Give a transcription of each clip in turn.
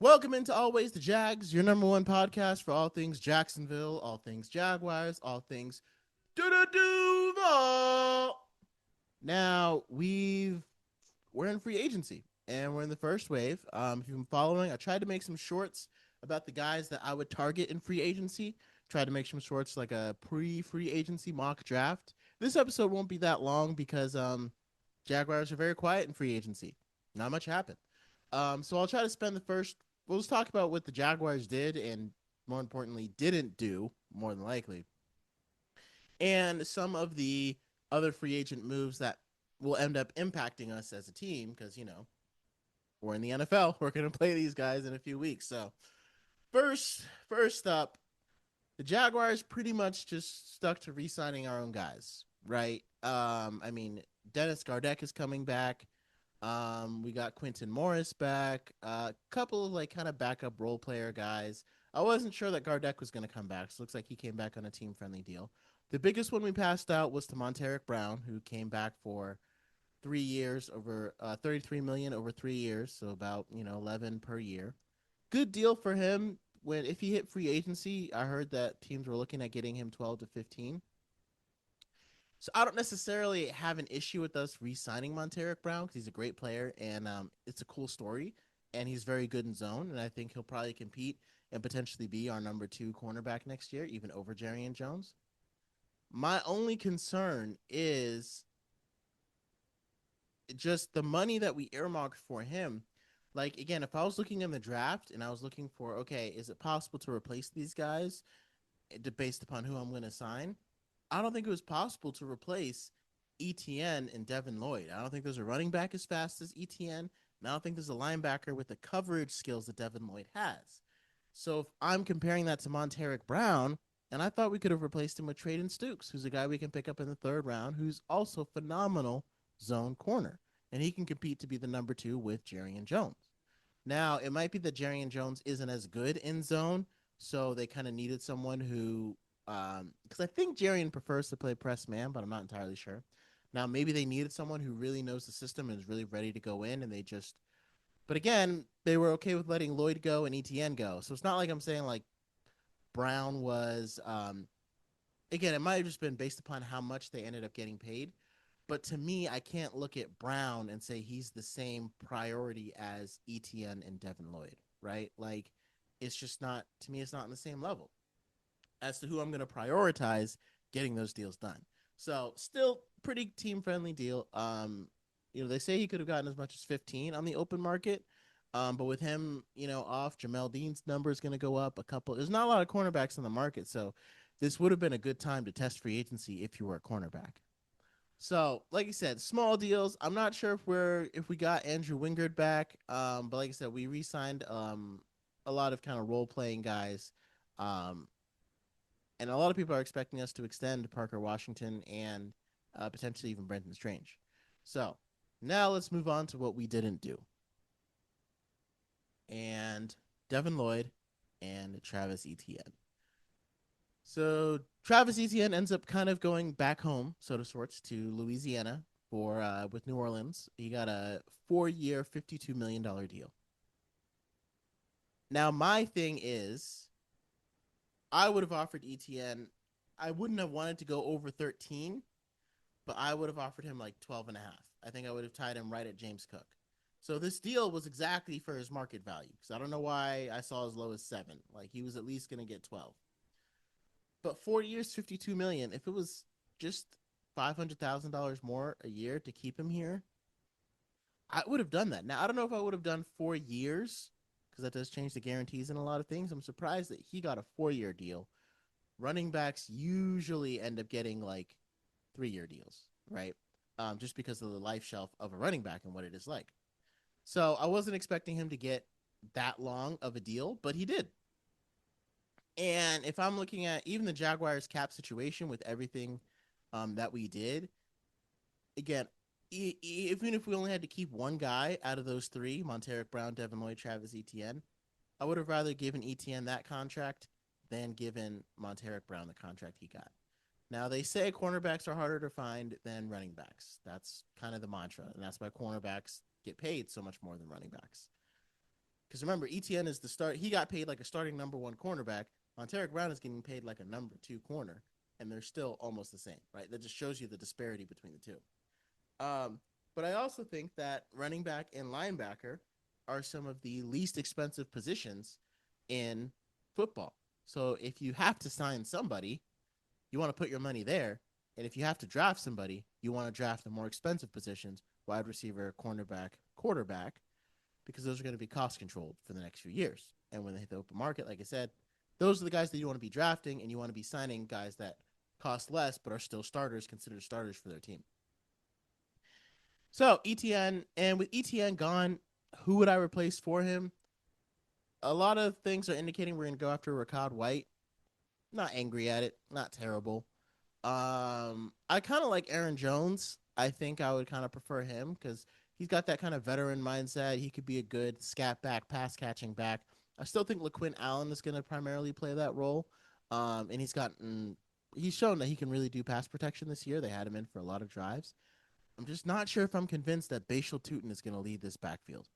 Welcome into Always the Jags, your number one podcast for all things Jacksonville, all things Jaguars, all things Duval. Now we're in free agency and we're in the first wave. If you've been following, I tried to make some shorts about the guys that I would target in free agency. Tried to make some shorts like a pre-free agency mock draft. This episode won't be that long because Jaguars are very quiet in free agency. Not much happened. So I'll try to spend the first. We'll just talk about what the Jaguars did and, more importantly, didn't do, more than likely, and some of the other free agent moves that will end up impacting us as a team because, we're in the NFL. We're going to play these guys in a few weeks. So, first up, the Jaguars pretty much just stuck to re signing our own guys, right? I mean, Dennis Gardeck is coming back. We got Quinton Morris back. A couple of like kind of backup role player guys. I wasn't sure that Gardeck was going to come back, so it looks like he came back on a team friendly deal. The biggest one we passed out was to Monteric Brown, who came back for 3 years over 33 million over 3 years, so about 11 per year. Good deal for him. When if he hit free agency, I heard that teams were looking at getting him 12 to 15. So I don't necessarily have an issue with us re-signing Monteric Brown because he's a great player and it's a cool story and he's very good in zone and I think he'll probably compete and potentially be our number two cornerback next year, even over Jerry Jones. My only concern is just the money that we earmarked for him. Like again, if I was looking in the draft and I was looking for, okay, is it possible to replace these guys based upon who I'm going to sign? I don't think it was possible to replace Etienne and Devin Lloyd. I don't think there's a running back as fast as Etienne, and I don't think there's a linebacker with the coverage skills that Devin Lloyd has. So if I'm comparing that to Monteric Brown, and I thought we could have replaced him with Traden Stukes, who's a guy we can pick up in the third round, who's also phenomenal zone corner, and he can compete to be the number two with Jerry and Jones. Now, it might be that Jerry and Jones isn't as good in zone, so they kind of needed someone who, because I think Jerry prefers to play press man, but I'm not entirely sure. Now, maybe they needed someone who really knows the system and is really ready to go in, and they just. But again, they were okay with letting Lloyd go and ETN go, so it's not like I'm saying like Brown was. Again, it might have just been based upon how much they ended up getting paid. But to me, I can't look at Brown and say he's the same priority as ETN and Devin Lloyd, right? Like, it's just not, to me, it's not on the same level as to who I'm going to prioritize getting those deals done. So, still pretty team friendly deal. They say he could have gotten as much as 15 on the open market. But with him, off, Jamel Dean's number is going to go up a couple. There's not a lot of cornerbacks in the market, so this would have been a good time to test free agency if you were a cornerback. So, like I said, small deals. I'm not sure if we got Andrew Wingard back. But like I said, we re-signed a lot of kind of role playing guys. Um, and a lot of people are expecting us to extend Parker Washington and potentially even Brenton Strange. So now let's move on to what we didn't do. And Devin Lloyd and Travis Etienne. So Travis Etienne ends up kind of going back home, so to sorts, to Louisiana for with New Orleans. He got a 4-year, $52 million deal. Now my thing is, I would have offered Etienne. I wouldn't have wanted to go over 13, but I would have offered him like 12 and a half. I think I would have tied him right at James Cook. So this deal was exactly for his market value. Because I don't know why I saw as low as 7. Like he was at least going to get 12. But 4 years, 52 million. If it was just $500,000 more a year to keep him here, I would have done that. Now I don't know if I would have done 4 years because that does change the guarantees and a lot of things. I'm surprised that he got a 4-year deal. Running backs usually end up getting like 3-year deals, right? Just because of the life shelf of a running back and what it is like. So I wasn't expecting him to get that long of a deal, but he did. And if I'm looking at even the Jaguars cap situation with everything that we did, again, even if we only had to keep one guy out of those three, Monteric Brown, Devin Lloyd, Travis Etienne, I would have rather given Etienne that contract than given Monteric Brown the contract he got. Now, they say cornerbacks are harder to find than running backs. That's kind of the mantra, and that's why cornerbacks get paid so much more than running backs. Because remember, Etienne is the start. He got paid like a starting number one cornerback. Monteric Brown is getting paid like a number two corner, and they're still almost the same, right? That just shows you the disparity between the two. Um, but I also think that running back and linebacker are some of the least expensive positions in football. So if you have to sign somebody, you want to put your money there. And if you have to draft somebody, you want to draft the more expensive positions, wide receiver, cornerback, quarterback, because those are going to be cost controlled for the next few years. And when they hit the open market, like I said, those are the guys that you want to be drafting, and you want to be signing guys that cost less but are still starters, considered starters for their team. So ETN, and with ETN gone, who would I replace for him? A lot of things are indicating we're going to go after Rachaad White. Not angry at it, not terrible. I kind of like Aaron Jones. I think I would kind of prefer him because he's got that kind of veteran mindset. He could be a good scat back, pass catching back. I still think LaQuinn Allen is going to primarily play that role. And he's shown that he can really do pass protection this year. They had him in for a lot of drives. I'm just not sure if I'm convinced that Bashal Tutin is going to lead this backfield.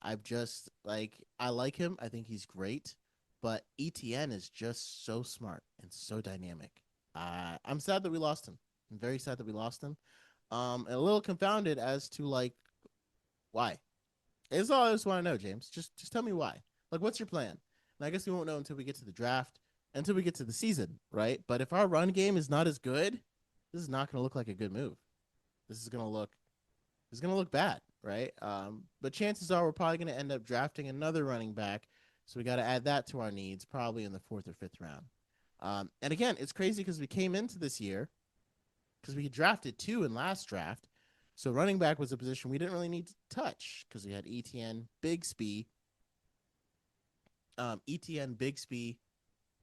I've just I like him. I think he's great, but ETN is just so smart and so dynamic. I'm sad that we lost him. I'm very sad that we lost him. And a little confounded as to why. It's all I just want to know, James. Just tell me why. Like, what's your plan? And I guess we won't know until we get to the draft, until we get to the season, right? But if our run game is not as good, this is not going to look like a good move. This is going to look bad, right? But chances are we're probably going to end up drafting another running back, so we got to add that to our needs, probably in the fourth or fifth round. And again, it's crazy because we came into this year because we drafted two in last draft, so running back was a position we didn't really need to touch because we had ETN, Bigsby,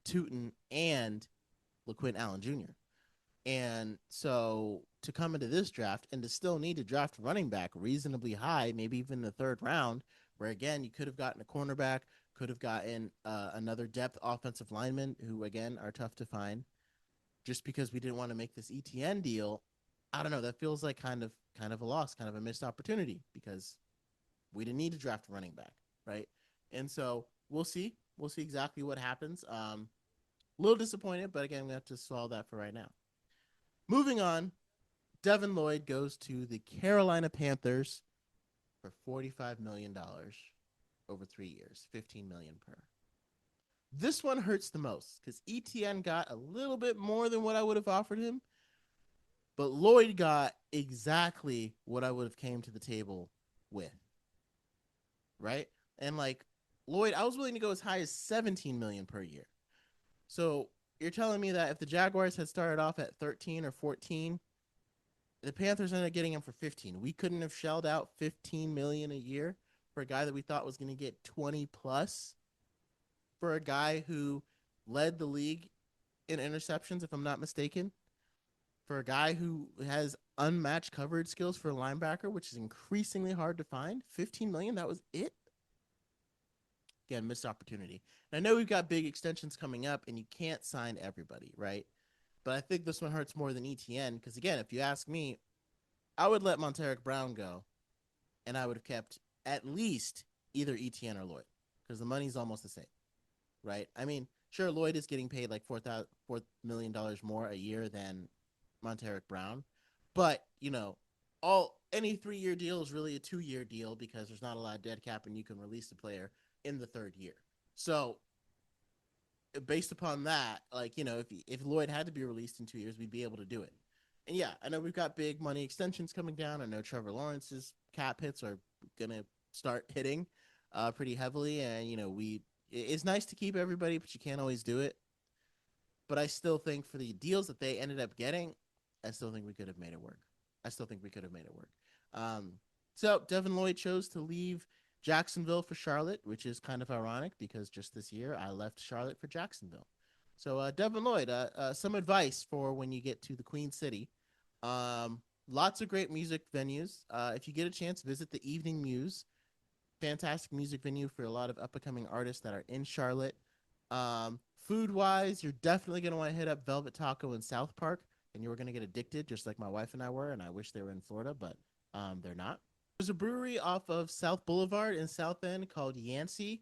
Tootin, and LaQuinn Allen Jr. And so to come into this draft and to still need to draft running back reasonably high, maybe even the third round, where again, you could have gotten a cornerback, could have gotten another depth offensive lineman who, again, are tough to find just because we didn't want to make this ETN deal. I don't know. That feels like kind of a loss, kind of a missed opportunity because we didn't need to draft a running back, right? And so we'll see. We'll see exactly what happens. A little disappointed, but again, we have to solve that for right now. Moving on, Devin Lloyd goes to the Carolina Panthers for $45 million over 3 years, $15 million per. This one hurts the most because ETN got a little bit more than what I would have offered him, but Lloyd got exactly what I would have came to the table with, right? And Lloyd, I was willing to go as high as $17 million per year. So you're telling me that if the Jaguars had started off at 13 or 14, the Panthers ended up getting him for 15. We couldn't have shelled out 15 million a year for a guy that we thought was going to get 20 plus, for a guy who led the league in interceptions, if I'm not mistaken, for a guy who has unmatched coverage skills for a linebacker, which is increasingly hard to find. 15 million, that was it. Again, missed opportunity. And I know we've got big extensions coming up, and you can't sign everybody, right? But I think this one hurts more than ETN because, again, if you ask me, I would let Monteric Brown go, and I would have kept at least either ETN or Lloyd because the money's almost the same, right? I mean, sure, Lloyd is getting paid like $4 million more a year than Monteric Brown, but any 3-year deal is really a 2-year deal because there's not a lot of dead cap, and you can release the player in the third year. So based upon that, if Lloyd had to be released in 2 years, we'd be able to do it. And yeah, I know we've got big money extensions coming down. I know Trevor Lawrence's cap hits are gonna start hitting pretty heavily, and it's nice to keep everybody, but you can't always do it. But I still think for the deals that they ended up getting, I still think we could have made it work. So Devin Lloyd chose to leave Jacksonville for Charlotte, which is kind of ironic because just this year I left Charlotte for Jacksonville. So Devin Lloyd, some advice for when you get to the Queen City. Lots of great music venues. If you get a chance, visit the Evening Muse. Fantastic music venue for a lot of up-and-coming artists that are in Charlotte. Food-wise, you're definitely going to want to hit up Velvet Taco in South Park, and you were going to get addicted just like my wife and I were, and I wish they were in Florida, but they're not. There's a brewery off of South Boulevard in South End called Yancey.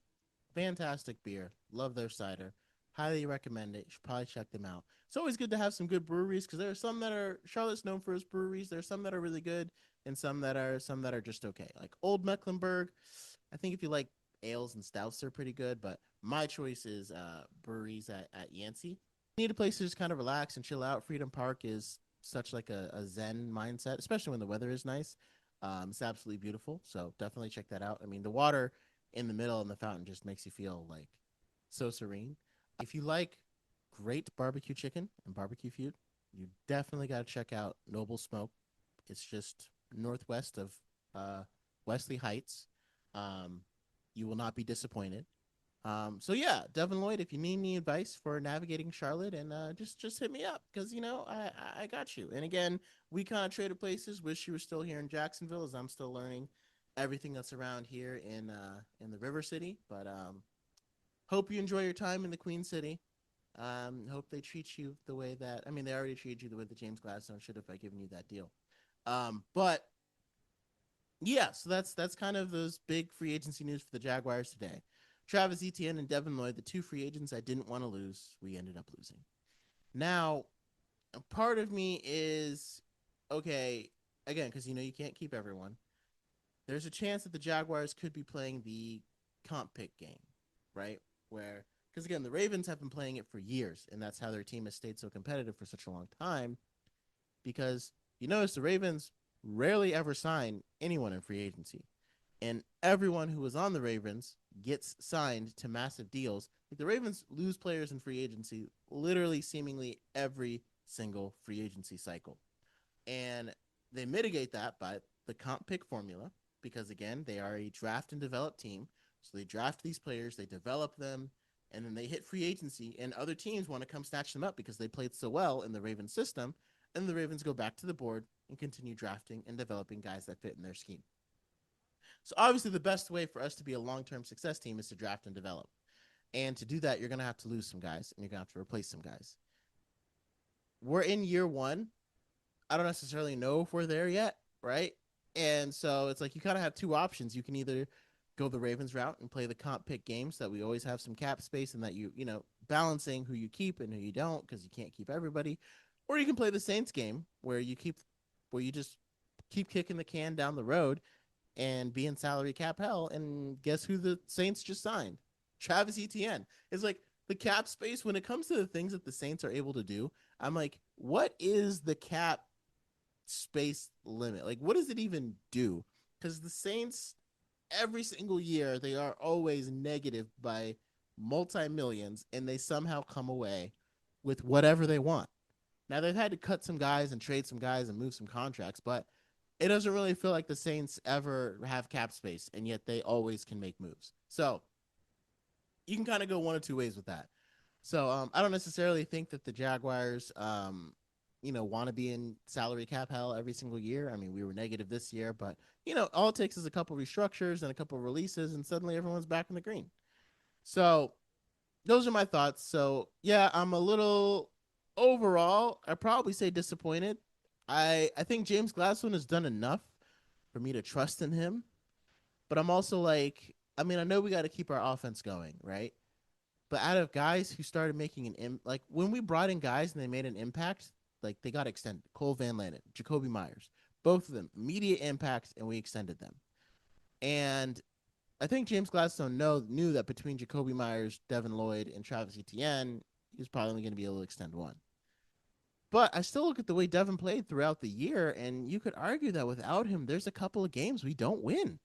Fantastic beer. Love their cider. Highly recommend it. You should probably check them out. It's always good to have some good breweries because there are some that are Charlotte's known for its breweries. There are some that are really good and some that are just okay. Like Old Mecklenburg. I think if you like ales and stouts, they're pretty good. But my choice is breweries at Yancey. You need a place to just kind of relax and chill out. Freedom Park is such like a zen mindset, especially when the weather is nice. It's absolutely beautiful. So definitely check that out. I mean, the water in the middle and the fountain just makes you feel like so serene. If you like great barbecue chicken and barbecue food, you definitely got to check out Noble Smoke. It's just northwest of uh, Wesley Heights. Um, you will not be disappointed. So yeah, Devin Lloyd, if you need any advice for navigating Charlotte, and just hit me up because I got you. And again, we kind of traded places. Wish you were still here in Jacksonville, as I'm still learning everything that's around here in the River City. But hope you enjoy your time in the Queen City. Hope they treat you the way that I mean they already treated you the way that James Gladstone should have by giving you that deal. But yeah, so that's kind of those big free agency news for the Jaguars today. Travis Etienne and Devin Lloyd, the two free agents I didn't want to lose, we ended up losing. Now, a part of me is okay, again, because you can't keep everyone. There's a chance that the Jaguars could be playing the comp pick game, right? Where, because again, the Ravens have been playing it for years, and that's how their team has stayed so competitive for such a long time. Because you notice the Ravens rarely ever sign anyone in free agency, and everyone who was on the Ravens gets signed to massive deals. Like the Ravens lose players in free agency literally seemingly every single free agency cycle. And they mitigate that by the comp pick formula because again, they are a draft and develop team. So they draft these players, they develop them, and then they hit free agency and other teams want to come snatch them up because they played so well in the Ravens system, and the Ravens go back to the board and continue drafting and developing guys that fit in their scheme. So obviously, the best way for us to be a long-term success team is to draft and develop. And to do that, you're going to have to lose some guys and you're going to have to replace some guys. We're in year one. I don't necessarily know if we're there yet, right? And so it's like you kind of have two options. You can either go the Ravens route and play the comp pick games that we always have some cap space and that balancing who you keep and who you don't because you can't keep everybody, or you can play the Saints game where you just keep kicking the can down the road and be in salary cap hell. And guess who the Saints just signed? Travis Etienne. It's like the cap space when it comes to the things that the Saints are able to do. I'm like, what is the cap space limit? Like, what does it even do? Because the Saints, every single year, they are always negative by multi millions, and they somehow come away with whatever they want. Now they've had to cut some guys and trade some guys and move some contracts, but it doesn't really feel like the Saints ever have cap space, and yet they always can make moves. So you can kind of go one or two ways with that. So I don't necessarily think that the Jaguars, want to be in salary cap hell every single year. I mean, we were negative this year, but all it takes is a couple restructures and a couple releases, and suddenly everyone's back in the green. So those are my thoughts. So yeah, I'm a little overall. I probably say disappointed. I think James Gladstone has done enough for me to trust in him, but I'm also like, I mean, I know we got to keep our offense going, right? But out of guys who started making like when we brought in guys and they made an impact, like they got extended. Cole Van Landen, Jacoby Myers, both of them immediate impacts, and we extended them. And I think James Gladstone knew that between Jacoby Myers, Devin Lloyd, and Travis Etienne, he was probably going to be able to extend one. But I still look at the way Devin played throughout the year, and you could argue that without him, there's a couple of games we don't win.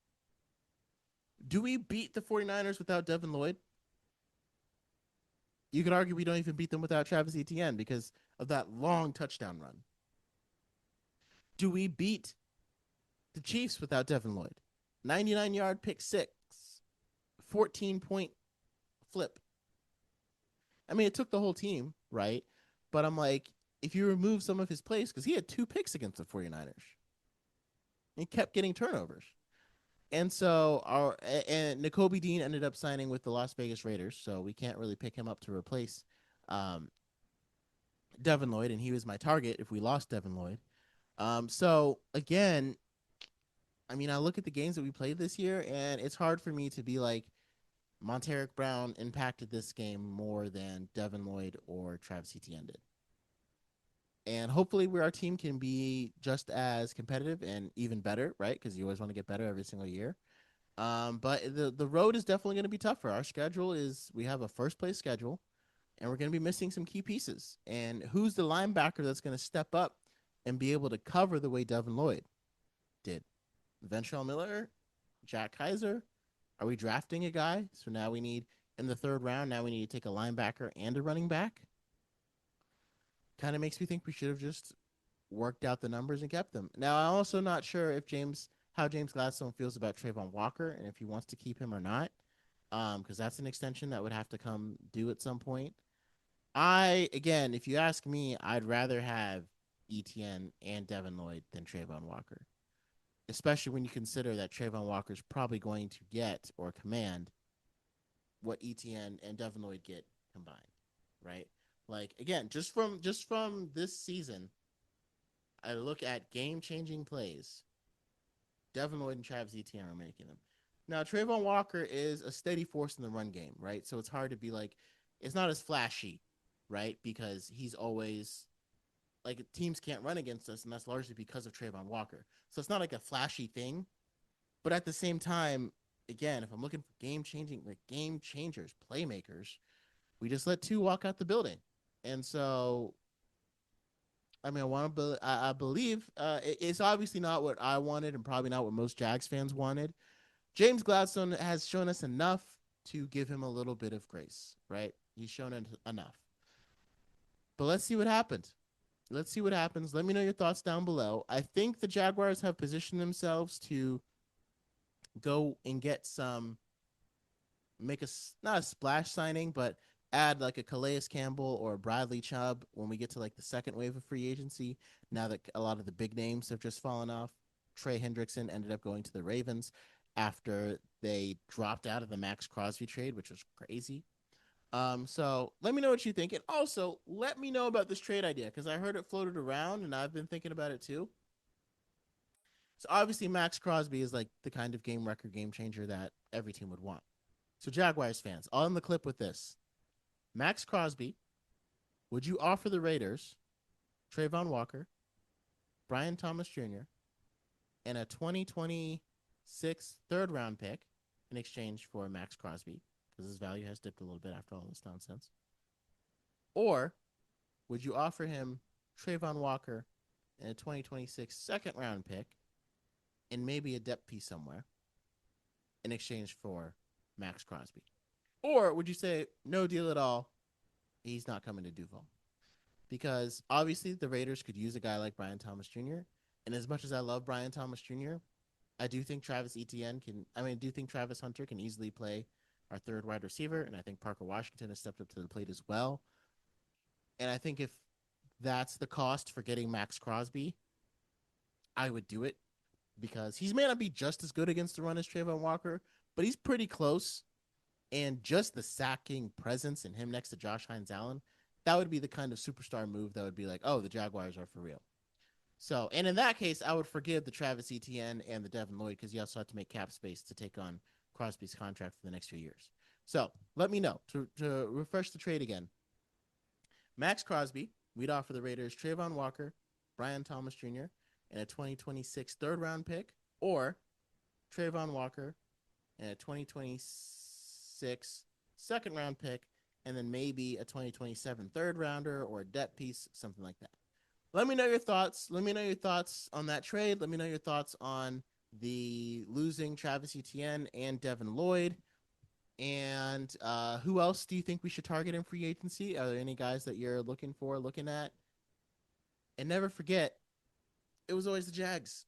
Do we beat the 49ers without Devin Lloyd? You could argue we don't even beat them without Travis Etienne because of that long touchdown run. Do we beat the Chiefs without Devin Lloyd? 99-yard pick six, 14-point flip. I mean, it took the whole team, right? But I'm like, if you remove some of his plays, because he had two picks against the 49ers, he kept getting turnovers. And so N'Kobe Dean ended up signing with the Las Vegas Raiders, so we can't really pick him up to replace um, Devin Lloyd, and he was my target if we lost Devin Lloyd. So again, I mean, I look at the games that we played this year, and it's hard for me to be like, Monteric Brown impacted this game more than Devin Lloyd or Travis Etienne did. And hopefully, our team can be just as competitive and even better, right? Because you always want to get better every single year. But the road is definitely going to be tougher. Our schedule is we have a first place schedule, and we're going to be missing some key pieces. And who's the linebacker that's going to step up and be able to cover the way Devin Lloyd did? Ventrell Miller, Jack Kaiser. Are we drafting a guy? So now we need in the third round. Now we need to take a linebacker and a running back. Kind of makes me think we should have just worked out the numbers and kept them. Now I'm also not sure if how James Gladstone feels about Trayvon Walker and if he wants to keep him or not. Because that's an extension that would have to come due at some point. Again, if you ask me, I'd rather have Etienne and Devin Lloyd than Trayvon Walker, especially when you consider that Trayvon Walker's probably going to get or command what Etienne and Devin Lloyd get combined, right? Like again, just from this season, I look at game changing plays. Devin Lloyd and Travis Etienne are making them. Now Trayvon Walker is a steady force in the run game, right? So it's hard to be like, it's not as flashy, right? Because he's always like teams can't run against us, and that's largely because of Trayvon Walker. So it's not like a flashy thing, but at the same time, again, if I'm looking for game changers, playmakers, we just let two walk out the building, and so I mean, I believe it's obviously not what I wanted, and probably not what most Jags fans wanted. James Gladstone has shown us enough to give him a little bit of grace, right? He's shown enough. But let's see what happens. Let's see what happens. Let me know your thoughts down below. I think the Jaguars have positioned themselves to go and get make a not a splash signing, but add like a Calais Campbell or a Bradley Chubb when we get to like the second wave of free agency. Now that a lot of the big names have just fallen off, Trey Hendrickson ended up going to the Ravens after they dropped out of the Max Crosby trade, which was crazy. So let me know what you think, and also let me know about this trade idea because I heard it floated around, and I've been thinking about it too. So obviously, Max Crosby is like the kind of game record game changer that every team would want. So Jaguars fans, on the clip with this, Max Crosby, would you offer the Raiders Trayvon Walker, Brian Thomas Jr., and a 2026 third round pick in exchange for Max Crosby because his value has dipped a little bit after all this nonsense? Or would you offer him Trayvon Walker and a 2026 second round pick and maybe a depth piece somewhere in exchange for Max Crosby? Or would you say no deal at all? He's not coming to Duval because obviously the Raiders could use a guy like Brian Thomas Jr. And as much as I love Brian Thomas Jr., I do think Travis Etienne can. I mean, I do think Travis Hunter can easily play our third wide receiver, and I think Parker Washington has stepped up to the plate as well. And I think if that's the cost for getting Max Crosby, I would do it because he may not be just as good against the run as Trayvon Walker, but he's pretty close. And just the sacking presence and him next to Josh Hines Allen, that would be the kind of superstar move that would be like, oh, the Jaguars are for real. So, and in that case, I would forgive the Travis Etienne and the Devin Lloyd because you also have to make cap space to take on Crosby's contract for the next few years. So let me know to refresh the trade again. Max Crosby, we'd offer the Raiders Trayvon Walker, Brian Thomas Jr., and a 2026 third round pick, or Trayvon Walker and a 2026 second round pick, and then maybe a 2027 third rounder or a debt piece, something like that. Let me know your thoughts. Let me know your thoughts on that trade. Let me know your thoughts on the losing Travis Etienne and Devin Lloyd. And who else do you think we should target in free agency? Are there any guys that you're looking at? And never forget, it was always the Jags.